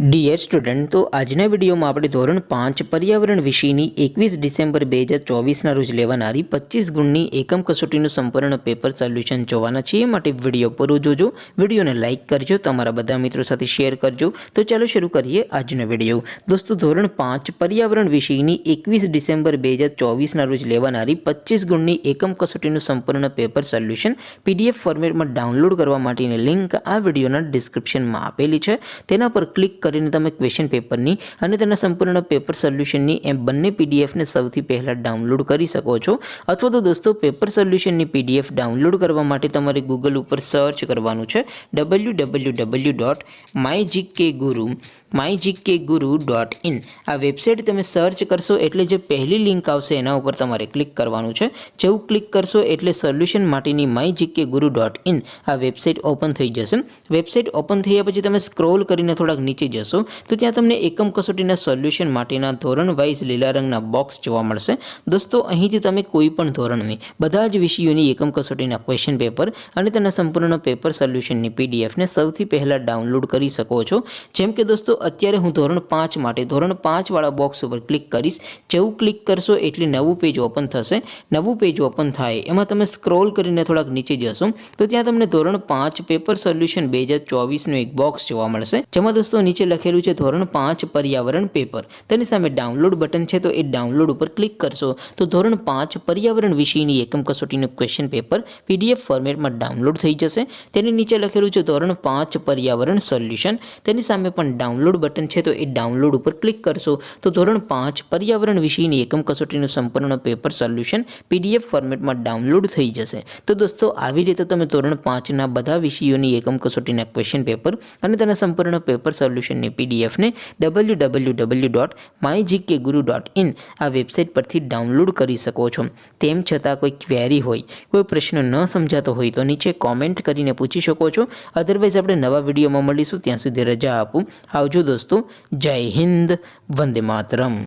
Dear student, તો આજના વિડીયોમાં આપણે ધોરણ 5 પર્યાવરણ વિષયની 21 ડિસેમ્બર 2024ના રોજ લેવાનારી 25 ગુણની એકમ કસોટીનું સંપૂર્ણ પેપર સોલ્યુશન જોવાના છીએ. માટે વિડીયો પૂરો જોજો, વિડીયોને લાઇક કરજો, તમારા બધા મિત્રો સાથે શેર કરજો. તો ચાલો શરૂ કરીએ આજનો વિડીયો. દોસ્તો, ધોરણ 5 પર્યાવરણ વિષયની 21 ડિસેમ્બર 2024ના રોજ લેવાનારી 25 ગુણની એકમ કસોટીનું સંપૂર્ણ પેપર સોલ્યુશન PDF ફોર્મેટમાં ડાઉનલોડ કરવા માટેની લિંક આ વિડીયોના ડિસ્ક્રિપ્શનમાં આપેલી છે. તેના પર ક્લિક કરીને તમે ક્વેશ્ચન પેપરની અને તેના સંપૂર્ણ પેપર સોલ્યુશનની એમ બંને પીડીએફને સૌથી પહેલાં ડાઉનલોડ કરી શકો છો. અથવા તો દોસ્તો, પેપર સોલ્યુશનની PDF ડાઉનલોડ કરવા માટે તમારે ગૂગલ ઉપર સર્ચ કરવાનું છે www.mygkguru.in. આ વેબસાઇટ તમે સર્ચ કરશો એટલે જે પહેલી લિંક આવશે એના ઉપર તમારે ક્લિક કરવાનું છે. જેવું ક્લિક કરશો એટલે સોલ્યુશન માટેની mygkguru.in આ વેબસાઇટ ઓપન થઈ જશે. વેબસાઇટ ઓપન થયા પછી તમે સ્ક્રોલ કરીને થોડાક નીચે જશો તો ત્યાં તમને એકમ કસોટીના સોલ્યુશન માટેના ધોરણ વાઇઝ લીલા રંગના બોક્સ જોવા મળશે. દોસ્તો, અહીંથી તમે કોઈ પણ ધોરણની બધા જ વિષયોની એકમ કસોટીના ક્વેશ્ચન પેપર અને તેના સંપૂર્ણ પેપર સોલ્યુશનની PDFને સૌથી પહેલાં ડાઉનલોડ કરી શકો છો. જેમ કે દોસ્તો, અત્યારે હું ધોરણ 5 માટે ધોરણ 5 વાળા બોક્સ ઉપર ક્લિક કરીશ. જેવું ક્લિક કરશો એટલે નવું પેજ ઓપન થશે. નવું પેજ ઓપન થાય એમાં તમે સ્ક્રોલ કરીને થોડાક નીચે જશો તો ત્યાં તમને ધોરણ 5 પેપર સોલ્યુશન 2024નું એક બોક્સ જોવા મળશે. જેમાં દોસ્તો નીચે લખેલું છે ધોરણ 5 પર્યાવરણ પેપર. તેની સામે ડાઉનલોડ બટન છે, તો એ ડાઉનલોડ ઉપર ક્લિક કરશો તો ધોરણ 5 પર્યાવરણ વિષયની એકમ કસોટીનું ક્વેશ્ચન પેપર PDF ફોર્મેટમાં ડાઉનલોડ થઈ જશે. તેની નીચે લખેલું છે ધોરણ 5 પર્યાવરણ સોલ્યુશન. તેની સામે પણ ડાઉનલોડ બટન છે, તો એ ડાઉનલોડ ઉપર ક્લિક કરશો તો ધોરણ 5 પર્યાવરણ વિષયની એકમ કસોટીનું સંપૂર્ણ પેપર સોલ્યુશન PDF ફોર્મેટમાં ડાઉનલોડ થઈ જશે. તો દોસ્તો, આવી રીતે તમે ધોરણ 5ના બધા વિષયોની એકમ કસોટીના ક્વેશ્ચન પેપર અને તેના સંપૂર્ણ પેપર સોલ્યુશનની PDFને www.mygkguru.in આ વેબસાઇટ પરથી ડાઉનલોડ કરી શકો છો. તેમ છતાં કોઈ ક્વેરી હોય, કોઈ પ્રશ્ન ન સમજાતો હોય તો નીચે કોમેન્ટ કરીને પૂછી શકો છો. અધરવાઇઝ આપણે નવા વિડીયોમાં મળીશું. ત્યાં સુધી રજા આપું. આવજો દોસ્તો. જય હિન્દ. વંદે માતરમ.